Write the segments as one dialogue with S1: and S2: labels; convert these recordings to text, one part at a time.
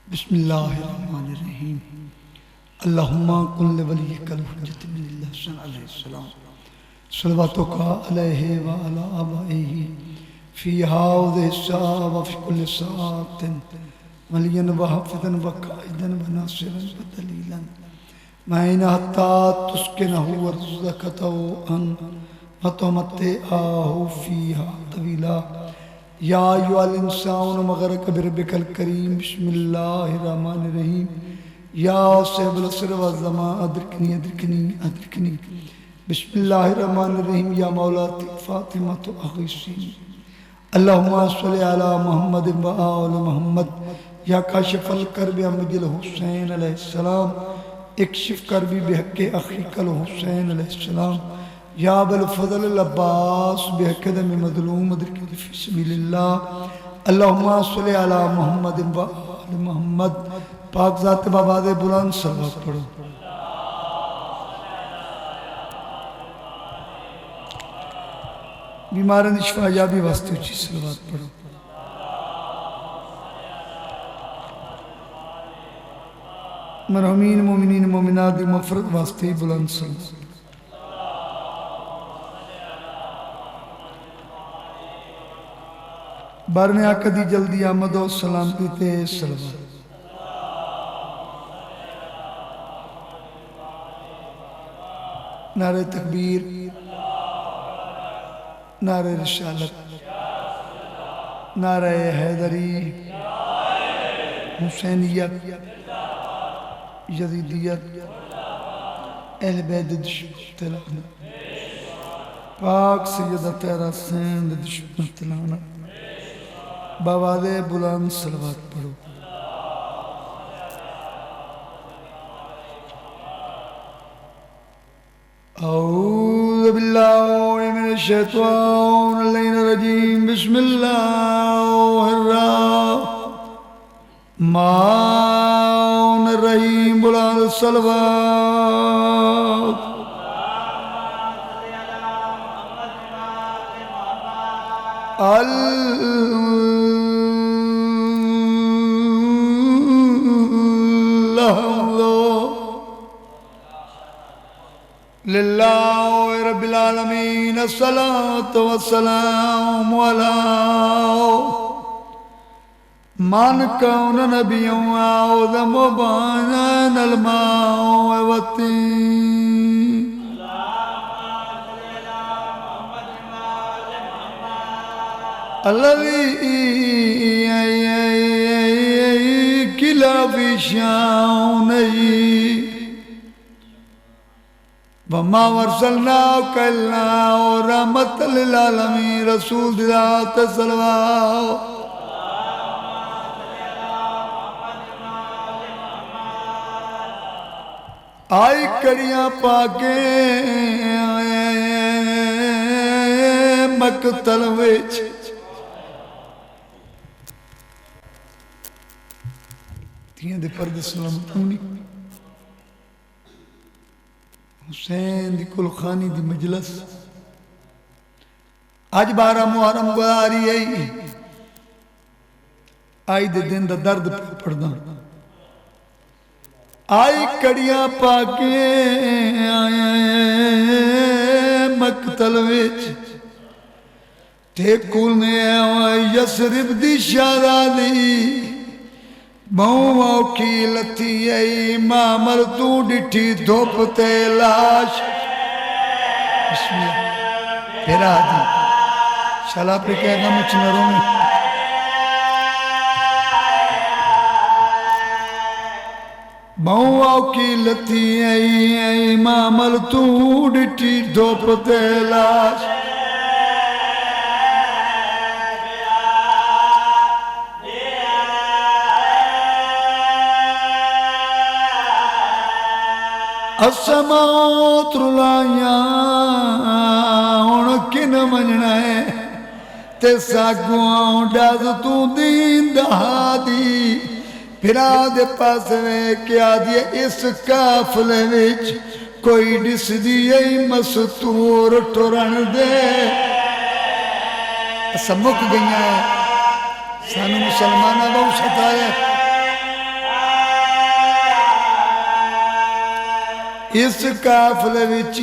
S1: بسم اللہ الرحمن الرحیم اللہم کل ولیک الحجت من اللہ حسن علیہ السلام صلواتک علیہ وعلا آبائہ فی حوض الساعة وفی کل ساعة ولیا وحفظا وقائدا وناصرا ودلیلا معین حتی تسکنہ ورزدک توعا وتمتعہ فیہا طویلا یا ایوہ الانسان مغرق بربک الکریم بسم اللہ الرحمن الرحیم یا صحب العصر والزمان ادرکنی ادرکنی ادرکنی بسم اللہ الرحمن الرحیم یا مولاتی فاطمہ تو اغیثین اللہم صلی علی محمد و آل محمد یا کاشف الکرب امجل حسین علیہ السلام اکشف کربی بحق اخیق الحسین علیہ السلام یا بالفضل العباس بحق دم مظلوم ادرکنی فی سبیل اللہ اللہم صلی علی محمد و آل محمد پاک ذات باباد بلند صلوات پڑھو بیمارن شفا یابی واسطے اچھی صلوات پڑھو مرحومین مومنین مومنات دی مغفرت واسطے بلند صلوات بارن آقا دی جلدی آمد و سلام پیتے صلوات نعرہ تکبیر نعرہ رسالت نعرہ حیدری حسینیت یزیدیت اہل بیت دشمن تلانا پاک سیدہ تیرہ سین دشمن تلانا باباد بلند صلوات پڑھو اعوذ باللہ من الشیطان الرجیم بسم اللہ الرحمن الرحیم بلند صلوات للہ رب العالمین الصلاة والسلام علی من کون نبی اعظم بان الماء والطین الذي كلا في شاوني وما ورسلناك إلا رحمة للعالمين رسول ذات صلوات آئی کڑیاں پاکے مقتل وچ تیاں دے پردے سلامت ہونی حسین دی کل خانی دی مجلس آج 12 محرم گزاری آئی دے دن دا درد پڑھدا آئی کڑیاں پاکے مقتل وچ تے کول نے یسرب دی شہزادی بہوں اوکھی لتھی ای مامر تو ڈٹھی دھوپ تے لاش بسم اللہ پھرا دی شالا پہ کہے گا مچھ نروں میں بہوں اوکھی لتھی ای مامر تو ڈٹھی دھوپ تے لاش اسمات رلائیاں ہون کن منجنا ہے تے ساگوان ڈاز تو دین دہادی پھرا دے پاس میں کیا دیا اس کافلے وچ کوئی ڈس دیئے مستور ٹورن دے سمک گئیاں ہے سانو مسلمانہ بہو ستایا اس قافلے وچ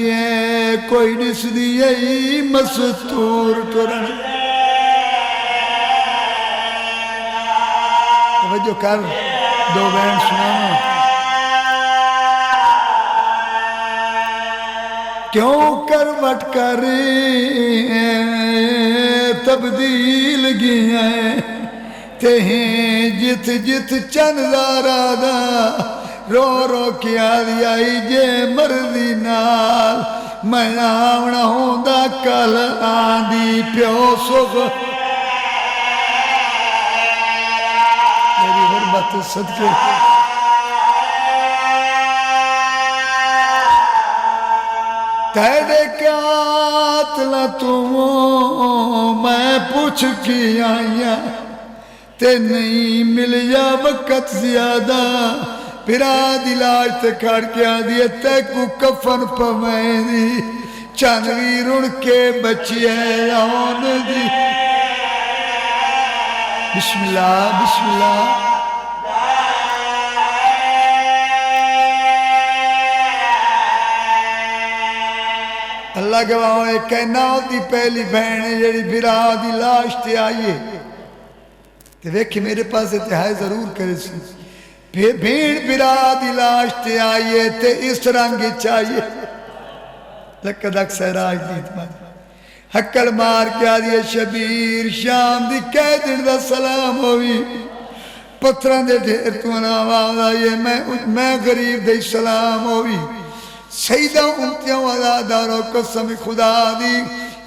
S1: کوئی دسدی ائی مستور ٹرن توجہ کر دو بین سنانا کیوں کروٹ کر تبدیل گیا تہیں جت جت چند زارا دا رو رو کیا دیائی جے مرضی نال میں آونا ہوں دا کل آندی پیو سخ میری غربت صدقے تیرے قاتل تم میں پوچھ کی آئیاں تے نہیں ملیا وقت زیادہ پھرا دلاج تے کھڑ کے آدھئے تے کو کفن پمیں دی چانوی رن کے بچیے آن دی بسم اللہ بسم اللہ اللہ گواہ ہے کہنا ہوتی پہلی بہن جڑی بھرا دی لاش تے آئیے تے ویکھی میرے پاس اتحائے ضرور کرے سی بھیڑ بھرا دی لاش تے آئیے تے اس رنگ چاہیے لکد اکثر آج دیت ماں حکل مار کے آدھئے شبیر شام دی کہہ دن دا سلام ہوئی پتران دے ڈھیر تو آواز آئیے میں غریب دے سلام ہوئی سیدہ امتیاں وزاداروں قسم خدا دی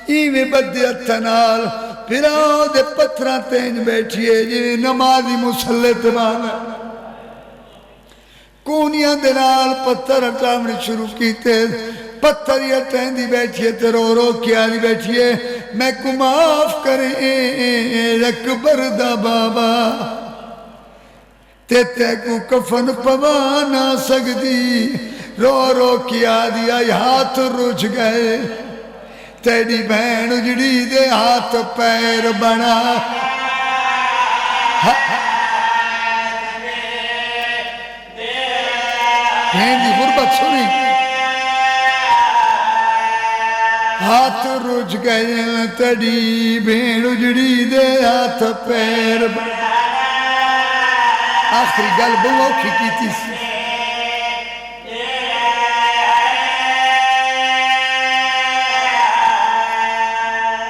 S1: ایویں بدی اتنال پھر آؤ دے پتران تینج بیٹھئے جی نمازی مسلط بانا کونیاں دنال پتھر اٹھامنے شروع کیتے پتھر یہ ٹہندی بیٹھئے تے رو رو کیا دی بیٹھئے میں کو معاف کریں اکبر دا بابا تے کو کفن پوانا سکتی رو رو کیا دیا ہاتھ رجھ گئے تیری بہن اجڑی دے ہاتھ پیر بنا بہن دی غربت سنی ہاتھ رجھ گئے تیری بہن اجڑی دے ہاتھ پیر بنا آخری گل بہو کی سی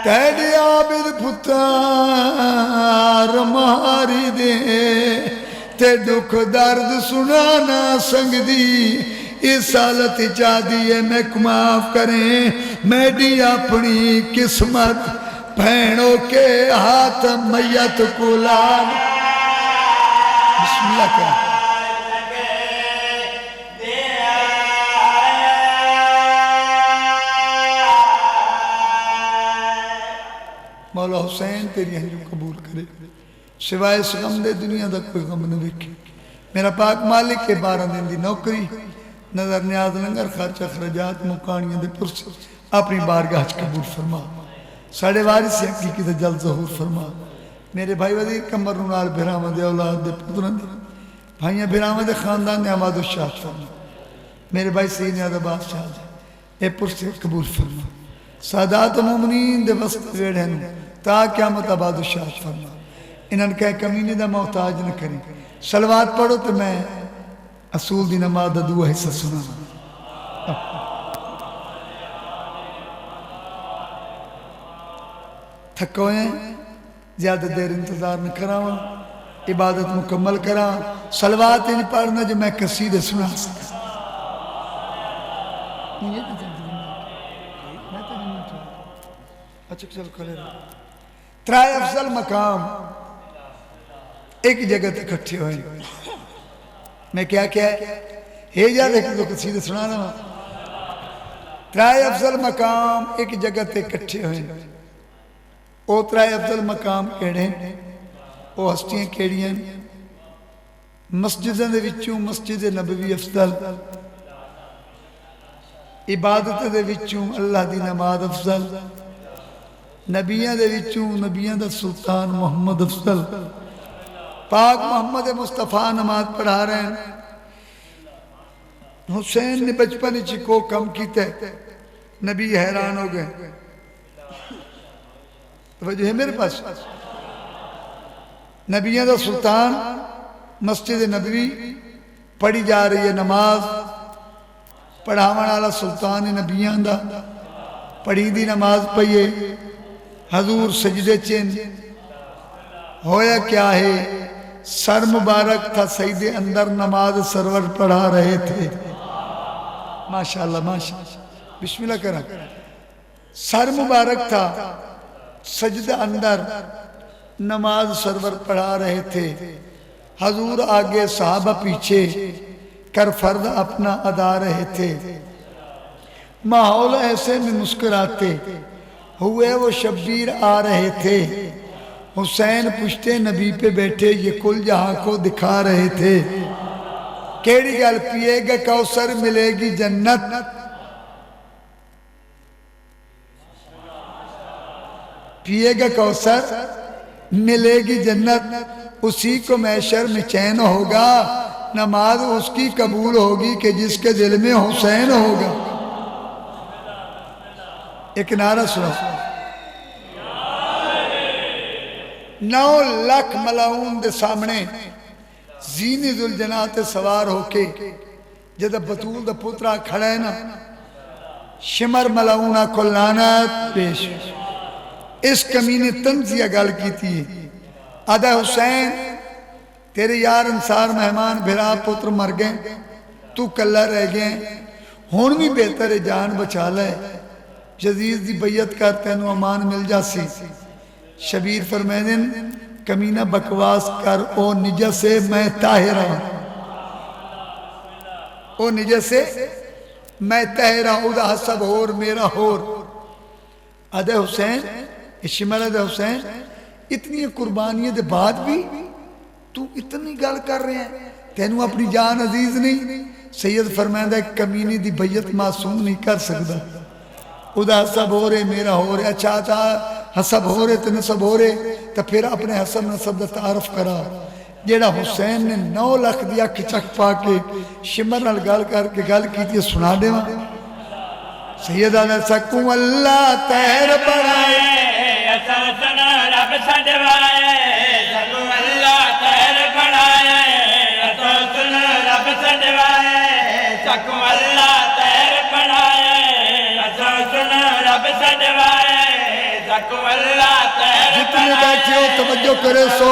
S1: تیری عابد پتار ماری دے تے دکھ درد سنانا سنگ دی اس حالت چاہدی ہے میں معاف کریں میری اپنی قسمت بہنوں کے ہاتھ میت کو لان بسم اللہ کیا مولا حسین تیری ہنجو قبول کرے سوائے اس غم دے دنیا دا کوئی غم نہ ویکھے میرا پاک مالک کے 12 دن دی نوکری نظر نیاز لنگر خرچ اخرجات مکانیاں دے پرس اپنی بارگاہ قبول فرما ساڑھے وارث حقیقی تے جلد ظہور فرما میرے بھائی وزیر کمر نال بھرامہ دے اولاد دے پتران دے بھائیاں بھرامہ دے خاندان دے آماد و شاد فرما میرے بھائی سینی آدھا بادشاہ دے اے پرس قبول فرما سادات مومنین دے وسط ویڑ ہیں تا قیامت آباد و شاد فرما انہاں کہے کمینی دا محتاج نہ کریں صلوات پڑھو تو میں اصول دی نماز دا دعا حصہ سنا تھکوئے زیادہ دیر انتظار نہ کراؤں عبادت مکمل کراؤں صلوات نہیں پڑھنا جو میں قصیدے سنا سکتا اچھا چل کھلے رہا ترائے افضل مقام ایک جگہ تک اکٹھے ہوئے میں کیا ہے یہ جا دیکھ تو قصیدہ سنانا ترائے افضل مقام ایک جگہ تک اکٹھے ہوئے او ترائے افضل مقام کیڑے او ہستیاں کیڑیاں مسجدیں دے وچوں مسجد نبوی افضل عبادت دے وچوں اللہ دی نماز افضل نبیاں دے وچوں نبیاں دا سلطان محمد افضل پاک محمد مصطفیٰ نماز پڑھا رہے ہیں حسین نے بچپن کو کم کیتا ہے، نبی حیران ہو گئے. توجہ ہے میرے پاس؟ نبیوں دا سلطان، مسجد نبوی پڑھی جا رہی ہے نماز، پڑھاون والا سلطان نبیوں دا، پڑھی دی نماز پڑھیے. حضور سجدے چین، ہویا کیا ہے، سر مبارک تھا سجدے اندر، نماز سرور پڑھا رہے تھے. ماشاءاللہ ماشاءاللہ، بسم اللہ کرا. سر مبارک تھا سجدہ اندر، نماز سرور پڑھا رہے تھے. حضور آگے صحابہ پیچھے، کر فرض اپنا ادا رہے تھے. ماحول ایسے میں مسکراتے ہوئے وہ شبیر آ رہے تھے. حسین پشتے نبی پہ بیٹھے یہ کل جہاں کو دکھا رہے تھے. کیڑی گل پیے گا کوثر ملے گی جنت، پیے گا کوثر ملے گی جنت، اسی کو محشر میں چین ہوگا. نماز اس کی قبول ہوگی کہ جس کے دل میں حسین ہوگا. ایک نعرہ سنو. 9 لاکھ ملاؤن دے سامنے زینی ذوالجناح سوار ہو کے جدہ بطول دا پترہ کھڑا ہے نا، شمر ملاؤنہ کو لعنت پیش. اس کمینے تنزیہ گل کی تھی، آدھا حسین تیرے یار انصار مہمان بھرا پتر مر گئے، تو کلہ رہ گئے، ہون بھی بہتر ہے جان بچا لے، جزیز دی بیعت کرتے ہیں امان مل جاسی. شبیر فرمیدن کمینہ بکواس کر، او نجس سے میں طاہر ہوں، او نجس سے میں طاہر ہوں، ادا حسب ہور میرا ہور. آدھا حسین، شمر آدھا حسین، اتنی قربانیاں دے بعد بھی تو اتنی گل کر رہے ہیں، تینوں اپنی جان عزیز نہیں. سید فرمائندہ ہے کمینی دی بیعت معصوم نہیں کر سکتا. ادا حسب ہو رہے میرا ہو رہے، اچھا تھا حسب ہو رہے تو نسب ہو رہے، تو پھر اپنے حسب نسب دا تعارف کرا. جیڑا حسین نے 9 لاکھ دیا کچک پا کے شمر نال گل کر کے گل کی تھی سنا دے وہاں. سید آدھا سکوں اللہ تیر بڑھائے،
S2: ایسا سنا رب سجوائے، سکوں اللہ تیر بڑھائے، ایسا سنا رب سجوائے، سکوں اللہ تیر بڑھائے، ایسا سنا رب سجوائے، سکوں اللہ تیر
S1: جتنے بیٹھے ہو توجہ کرے سو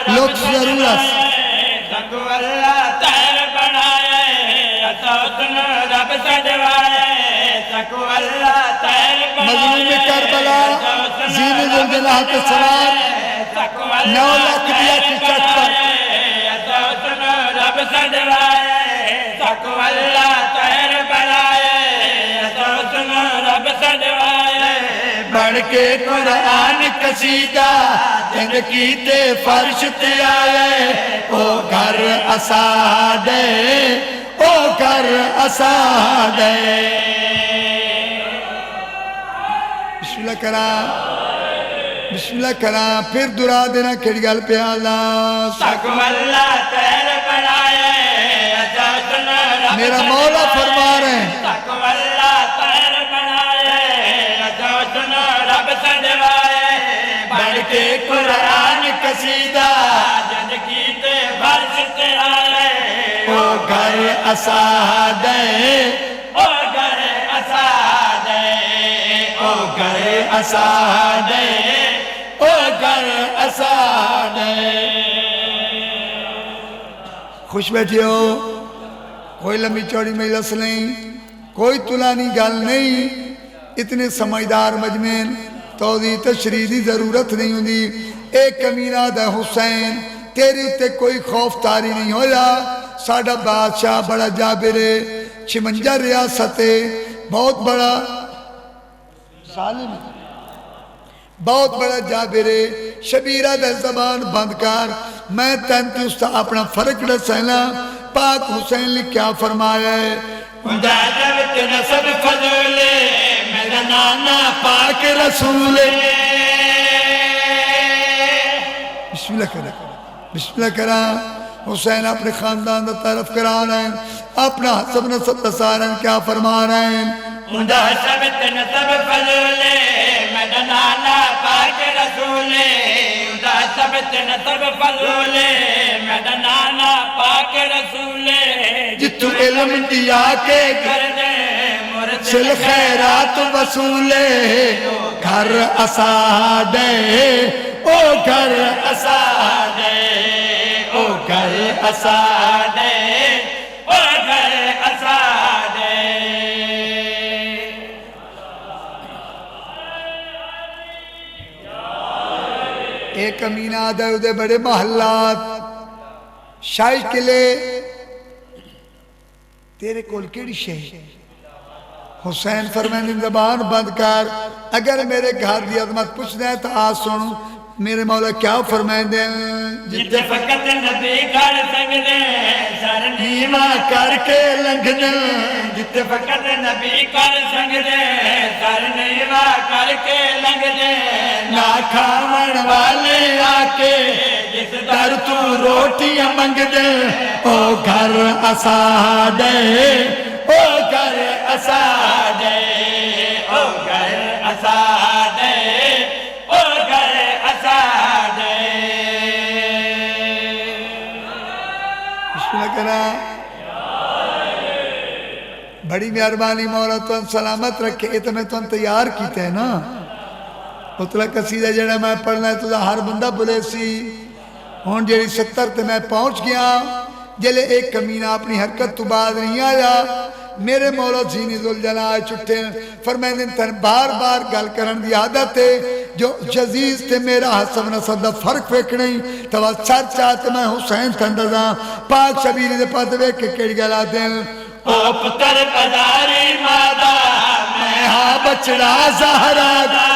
S1: لوگ ضرورت.
S2: سکوں اللہ تیر بڑھائے، ایسا سنا رب سجوائے، سکوں اللہ تیر
S1: مظلوم کربلا زین ذوالجلال کے سوار 9 لاکھ دیا کی چٹ پر
S2: رب سجوائے، سکوں اللہ تیر بڑھائے، رب سجوائے.
S1: بڑھ کے قرآن قصیدہ جنگ کیتے فرش تے آئے، او گھر اسا دے، او گھر اسا دے. بسم اللہ کرام، بسم اللہ کرام. پھر درا دینا کھڑی گل پہ اللہ.
S2: سکوں اللہ تیر بڑھائے،
S1: میرا مولا فرما رہے ہیں
S2: سکوں اللہ تیر بڑھائے، رب سجوائے.
S1: بڑھ کے قرآن قصیدہ
S2: جنگ کیتے فرش تے آئے،
S1: او گھر اسا دے،
S2: او گھر اسا دے،
S1: او گھر اسا دے، او گھر اسا دے. خوش بیٹھے ہو، کوئی لمبی چوڑی مجلس نہیں، کوئی طولانی گل نہیں، اتنے سمجھدار مجمعین توضیح تشریح دی ضرورت نہیں ہوندی. ایک کمینہ دا حسین تیری تے کوئی خوف تاری نہیں ہویا. ساڑھا بادشاہ بڑا جابرے، 56 ریاستیں، بہت بڑا ظالم، بہت بڑا جابرے. شبیرہ دے زبان بند کر، میں تینتی اس تا اپنا فرق رسینا. پاک حسین نے کیا فرمایا ہے؟
S2: مجاجبت نصب فضولے، میرا نانا
S1: پاک رسول. بسم اللہ کرا، بسم اللہ کرا. حسین اپنے خاندان کا تعارف کرا رہے ہیں، اپنا حسب نسب دسا رہے ہیں، کیا فرما رہے ہیں؟
S2: اوندا سبت نسب فضولے میرا نانا پاک رسولے، اوندا سبت نسب فضولے میرا نانا پاک رسولے،
S1: جتو علم دیا کے
S2: کر دے مرسل
S1: سل خیرات وصولے، گھر اسادے او گھر
S2: اسادے او گھر اسادے او گھر اسادے۔
S1: ایک امینہ آدھا دے بڑے محلات شاہی قلعے تیرے کول کیڑی شہر؟ حسین فرمائیں زبان بند کر، اگر میرے گھر دی عظمت پوچھ دیں تو آج سنو میرے مولا کیا فرمائیں دیں؟
S2: جتے فقط نبی کر سنگ دے سر نیما
S1: کر کے لنگ دیں،
S2: جتے فقط نبی کر سنگ دے سر نیما کر کے لنگ دے،
S1: نہ کھاون والے آکے
S2: جس
S1: در تو روٹیاں منگ دیں، او گھر اسادے او گھر
S2: اسادے او گھر اسادے او گھر اسادے۔
S1: بسم اللہ کرا بڑی مہربانی مولا تو سلامت رکھے، یہ تو میں تو تیار کیتے ہیں نا، اتلا قصیدہ جڑا میں پڑھنا ہے تو ہر بندہ بلے سی، ہون جیڑی 70 تے میں پہنچ گیا، جلے ایک کمینہ اپنی حرکت تو بعد نہیں آیا، میرے مولا زینی ذوالجلال چھٹے فرمائیں دن تن بار بار گل کرن دی عادت ہے، جو جزیز تے میرا حسب نسب دا فرق فیک نہیں، تو سر چاہتے میں حسین تندزاں پاک شبیری دے پاتے وے کے کڑ گلا دیں،
S2: او پتر پداری مادا
S1: میں ہاں بچڑا زہرا دا،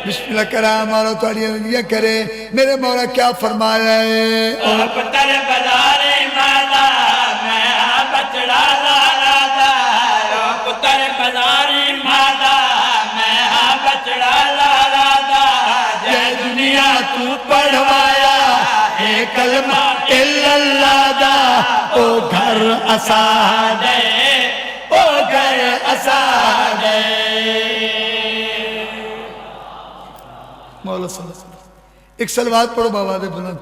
S1: بسم اللہ کرام مولا توڑی علیہ کرے، میرے مولا کیا فرمایا ہے؟
S2: او پتر پداری مادا میں بچڑا زہرا دا، او پتر پداری مادا میں بچڑا زہرا دا، جے دنیا تو
S1: پڑھوایا اے کلمہ الا اللہ دا، او گھر اسادے
S2: او گھر اسادے۔
S1: مولا صلی اللہ علیہ وسلم ایک سلوات پڑھو بابا دے بلند،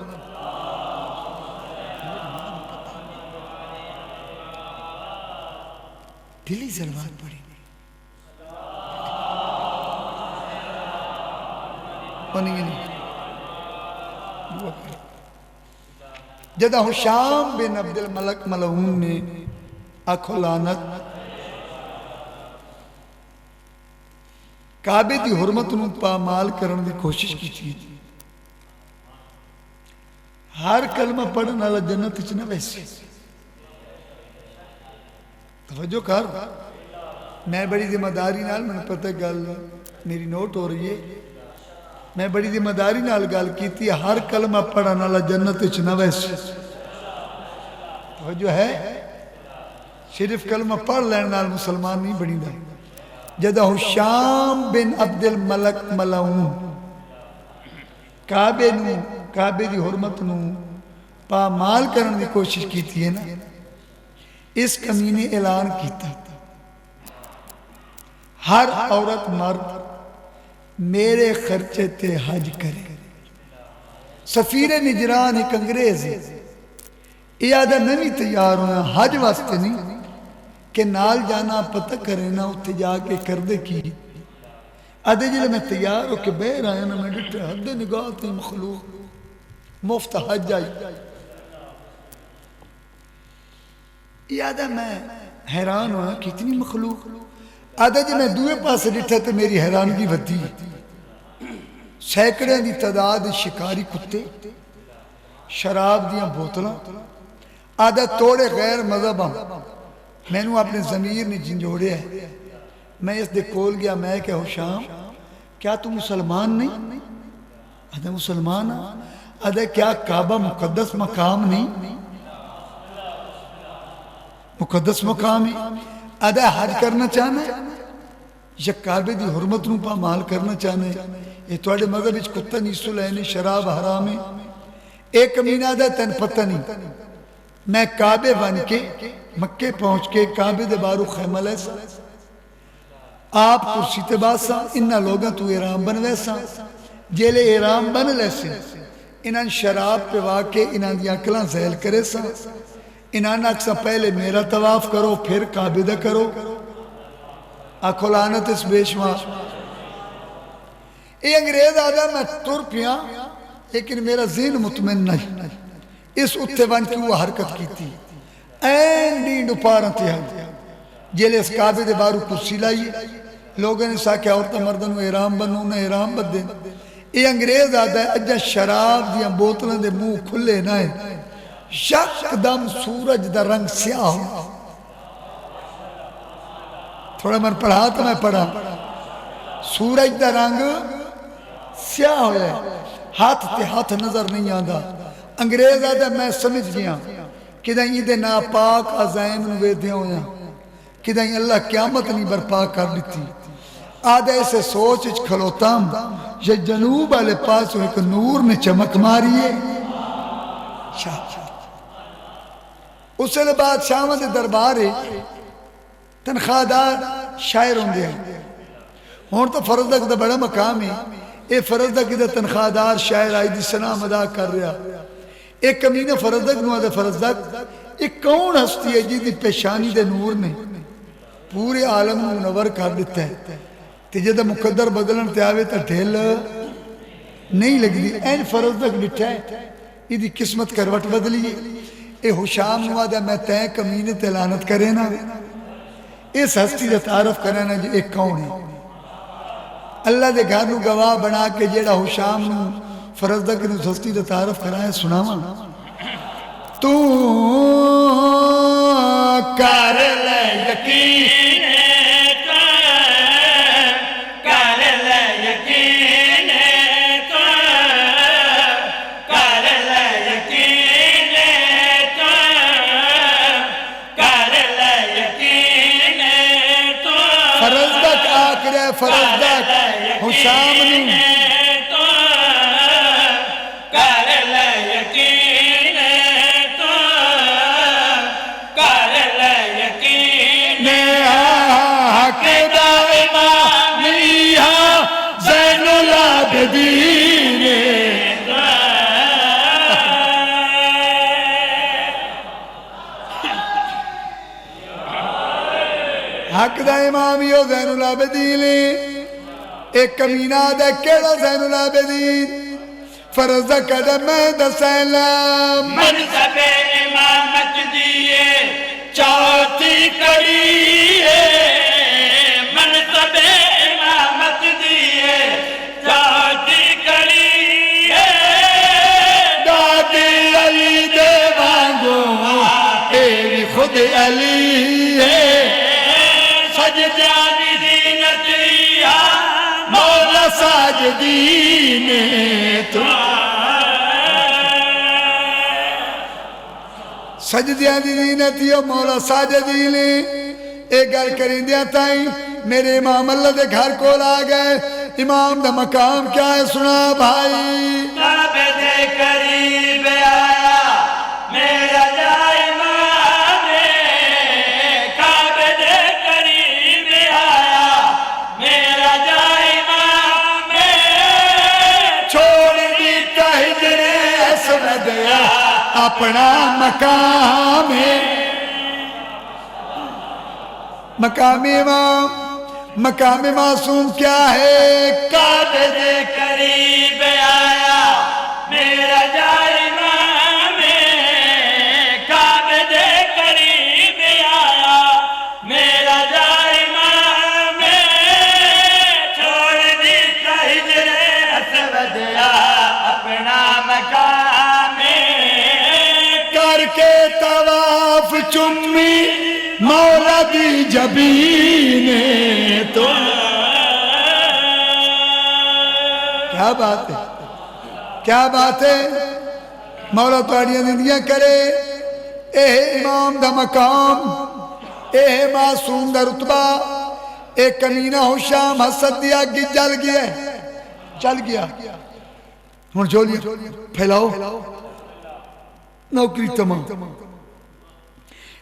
S1: دلی سلوات پڑھی جدہ حشام بن عبد الملک ملعون نے آنکھوں لعنت کعبے دی حرمت نو پامال کرن دی کوشش کی تھی، ہر کلمہ پڑھن والا جنت وچ نہ ویسے، توجہ کر، میں بڑی ذمہ داری نال میں پتہ گل میری نوٹ ہو رہی ہے، میں بڑی ذمہ داری نال گل کیتی، ہر کلمہ پڑھن والا جنت وچ نہ ویسے، توجہ ہے، صرف کلمہ پڑھ لین نال مسلمان نہیں بنی دا۔ جدہ حشام بن عبد الملک ملعون کعبے دی حرمت نو پامال کرن دی کوشش کیتی ہے نا، اس کمینے اعلان کیتا ہر عورت مرد میرے خرچے تے حج کرے۔ سفیر نجران ایک انگریز ہے، یہ آدھا نوی تیار ہونا حج واسطے نہیں کہ نال جانا پتہ کرے نا اتھے جا کے کر دے کی، آدھے جلے میں تیار ہو کے بیر آیا نا، میں ڈٹھے حد نگاہ تے مخلوق مفت حج آئی، یہ آدھا میں حیران ہوا کتنی مخلوق، آدھا جی میں دوئے پاس ڈٹھے تے میری حیرانگی ودی، سینکڑے دی تعداد شکاری کتے، شراب دیاں بوتلاں، آدھا توڑے غیر مذہب ہاں، میں نے اپنے ضمیر نے جنجوڑے ہے، میں اس دے کول گیا، میں کہ حشام کیا تم مسلمان نہیں؟ آدھا مسلمان ہاں، آدھا کیا کعبہ مقدس مقام نہیں؟ مقدس مقام ہے، آدھا حج کرنا چاہنا ہے؟ یا کعبے دی حرمت نو پامال کرنا چاہنے یہ تواڈے مذہب وچ کتا نہیں سو لینے شراب حرام ہے ایک کمینہ دا تن پتہ نہیں میں کعبے بن کے مکے پہنچ کے کعبے دے بارو خیمہ لے سا آپ کرسی تے باسا انہا لوگاں تو احرام بن ویسا جیلے احرام بن لے سے انہاں شراب پہ واقع انہاں دی اکلاں زہل کرے سا انہاں ناکسا پہلے میرا طواف کرو پھر کعبے دا کرو آنکھو لعنت اس بیشما اے انگریز آدھا میں ٹر پیا لیکن میرا ذہن مطمئن نہیں اس اتھے بن کی وہ حرکت کی تھی این ڈینڈ پارن تھی جیلے اس کعبے دے بارو کرسی لائی لوگوں نے ساکھے عورتہ مردن و احرام بنو نہ احرام بد دیں اے انگریز آدھا ہے اجا شراب دیا بوتلوں دے منہ کھلے نہ ہے یک دم سورج دا رنگ سیاہ ہو تھوڑا من پڑھا تو میں پڑھا سورج دا رنگ سیاہ ہوئے ہاتھ تے ہاتھ نظر نہیں آدھا انگریز آدھا میں سمجھ گیا کہ دائیں یہ دے ناپاک عزائم نوے دے ہویا کہ دائیں اللہ قیامت نہیں برپا کر لیتی آدھا ایسے سوچ اچھ کھلوتام یہ جنوب والے پاس ایک نور نے چمک ماری ہے اس سے بعد شامہ دے دربارے تنخواہ دار شاعر ہوں دے ہون تو فرزدک دا بڑا مقام ہے اے فرزدک دا تنخواہ دار شاعر آئی دی سلام ادا کر رہا ایک کمینہ فرزدک نوہ دے فرزدک ایک کون ہستی ہے جی دی پیشانی دے نور نے پورے عالم منور کر دیتا ہے تیجے دا مقدر بدلن تے آوے تا ڈھیل نہیں لگ دی این فرزدک بٹھا ہے یہ دی قسمت کروٹ بدلی ہے اے حشام نوہ دا میں تین کمینے تے لعنت کرے نا اس ہستی دا تعارف کرنا جو ایک کون ہے اللہ دے گھر نو گواہ بنا کے جیڑا حشام نو فرزدک نے اس ہستی دا تعارف کرائے سناما تو کر لے یقین
S2: کر لے یقین کر لے یقین کر لے یقین
S1: فرزدک آکرے فرزدک حشام نو حق دا امامیو زین العابدین ایک کمینہ دے کیڑا زین العابدین فرض کد میں دا سلام
S2: منصب امامت دیئے چوتھی کریئے منصب امامت دیئے چوتھی کریئے
S1: دادی علی دے وانگو ایوی خود علی ہے
S2: سجدانی دینت لیا
S1: مولا ساجدین تو سجدیاں دی دینت یا مولا ساجدین ایک گل کریں دیا تائیں میرے امام اللہ دے گھر کو لا گئے امام دا مقام کیا ہے سنا بھائی
S2: کعبے دے قریب آیا میرا جا امام کعبے دے قریب آیا میرا جا امام
S1: چھوڑ دیتا ہجر اسود اپنا مقام ہے مقام امام مقام معصوم کیا ہے
S2: کعبے دے قریب آیا میرا جا امام کعبے دے قریب آیا میرا جا امام چھوڑ دیتا ہجر اسود اپنا مقام
S1: کر کے طواف چمی مولا دی جبین تو کیا بات ہے کیا بات ہے مولا تواڑیاں زندگیاں کرے اے امام دا مقام اے معصوم دا رتبہ ایک کمینہ ہو شام حسد دیا کہ جل گیا چل گیا ہوں جولیاں پھیلاؤ نوکری تمام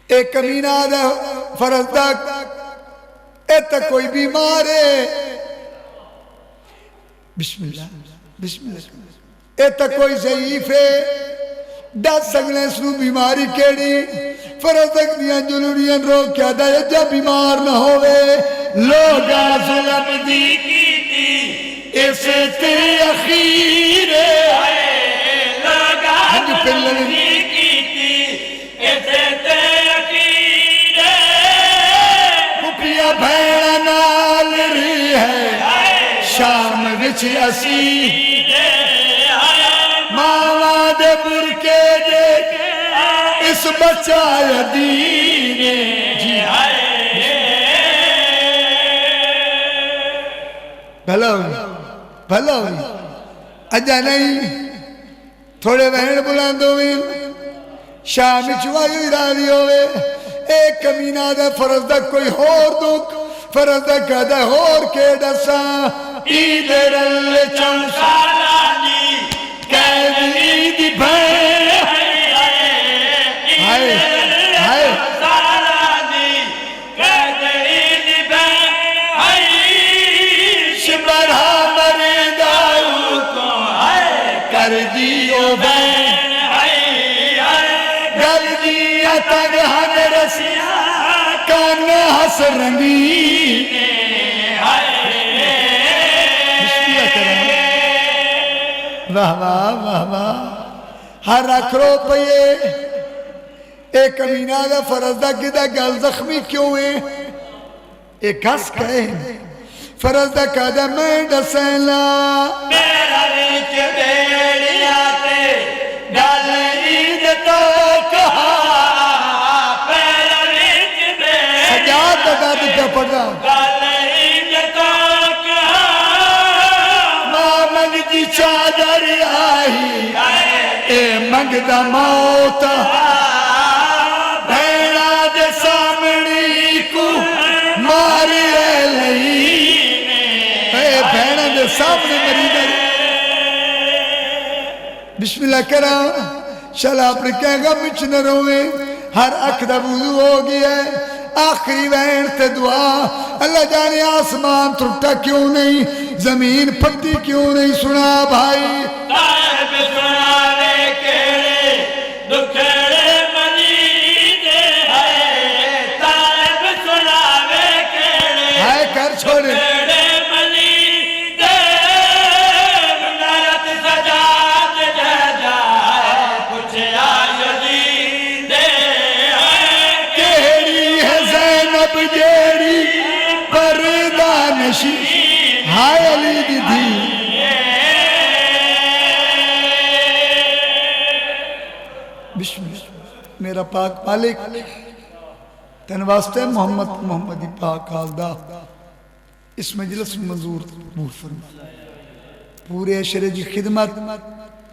S1: ایک کمینہ آدھا فرض تک اے تک کوئی بیمار ہے بسم اللہ اے تک کوئی ضعیف ہے دس سگلیں سنو بیماری کیڑی فرض تک دیا جلوڑیاں رو کیا دا جب بیمار نہ ہوئے لوگا ظلم دی کی تھی اسے تے اخیر لوگا ظلم دی کی تھی اسے تے اخیر پپیا بھیڑا نال رہی ہے شام وچ اسیر ماما دے برکے دے اس بچہ یدین جی بھلا ہوئی اجا نہیں تھوڑے بہن بلاندو میں شام چوائی راضی ہوئے ایک کمینہ دے فرض دا کوئی ہور دکھ فرض دا کہتا ہور کے ڈسا عید رل چون سالانی قید عید بھین ہائے ہائے سالانی قید عید بھین شبرہ مرداؤ کو کر دیو بھین گل دیا تنہن رسیا کان حس رنگین واہ واہ واہ واہ ہر اکھرو پئیے ایک کمینہ دا فرض دا کدہ گل زخمی کیوں ہے ایک ہس کہے فرض دا کدہ میں ڈسیلا میرا ریچ بیڑی آتے گل عید تو کہا میرا ریچ بیڑی سجاد دا داد کیا پڑھ رہا گل عید تو کہا مامن جی چادر آئی اے منگ دا موت بھیڑا دے سامنی کو ماری اے لئی اے بھیڑا دے سامنے مری دے بسم اللہ کرا شلا اپنے کہہ گا مچ نہ روئے ہر اکھ دا وضو ہو گیا ہے آخری وین تے دعا اللہ جانے آسمان ترٹا کیوں نہیں زمین پھٹی کیوں نہیں سنا بھائی تائب سنانے کیڑے دکھڑے مجید ہے تائب سنانے کیڑے ہائے کر چھوڑے مجید نارت سجاد جہجا کچھ آیدید کیڑی ہے زینب جیڑی پردہ نشی ہائے علی دی دی بسم اللہ میرا پاک مالک تن واسطے محمدی پاک آلدہ اس مجلس منظور قبول فرما پورے عشرے جی خدمت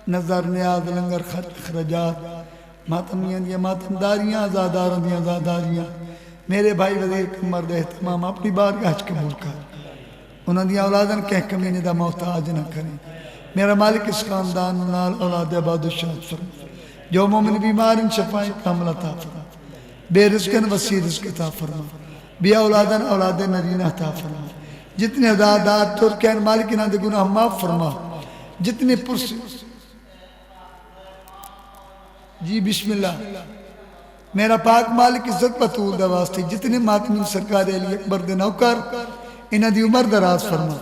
S1: نظر نیاز لنگر خرجات ماتمیاں دیا ماتمداریاں آزاداراں دیا آزاداریاں میرے بھائی وزیر کمر دے اہتمام اپنی بارگاہ قبول کر انہوں نے اولادن کہہ کمینے دا محتاج نہ کریں میرا مالک اس خاندان نال اولاد عباد الشہد فرما جو مومن بیمار ان شفائیں کامل عطا فرما بے رزقن وسیع رزق عطا فرما بے اولادن اولاد نرینہ عطا فرما جتنے عدادات ترکین مالک انہاں دے گناہ معاف فرما جتنے پرس جی بسم اللہ میرا پاک مالک عزت بطول دا واسطے جتنے ماتمین سرکار علی اکبر دے نوکر انہاں دی عمر دراز فرما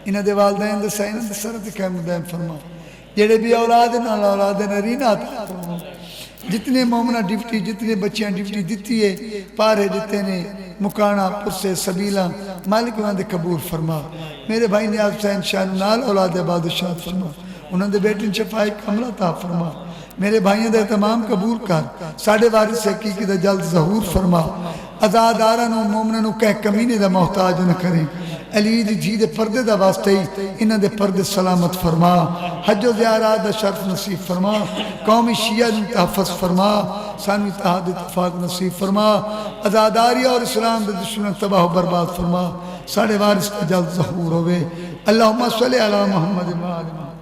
S1: انہاں دے والدین دے سائنہ دے سرد قائم دائم فرما جڑے بھی اولاد نال اولاد نرینہ عطا فرما جتنے مومنہ ڈیوٹی جتنے بچیاں ڈیوٹی دیتی ہے پارے دیتے نے مکانہ پرسے سبیلہ مالک انہاں دے قبول فرما میرے بھائی نیاز حسین شاہ نال اولاد عباد الشہد فرما انہاں دے بیٹن شفائی کامل عطا فرما میرے بھائیوں دے تمام قبول کر ساڑھے وارث حقیقی دا جلد ظہور فرما ازاداراں نو مومناں نو کہ کمینے دا محتاج نہ کریں علی دی جی دے پردے دا واسطے ہی انہاں دے پردے سلامت فرما حج و زیارات دا شرف نصیب فرما قومی شیعہ نو تحفظ فرما سانوی اتحاد اتفاق نصیب فرما ازاداری اور اسلام دے دشمن تباہ و برباد فرما ساڑھے وارث کا جلد ظہور ہوئے اللہم صلی علی محمد و آل محمد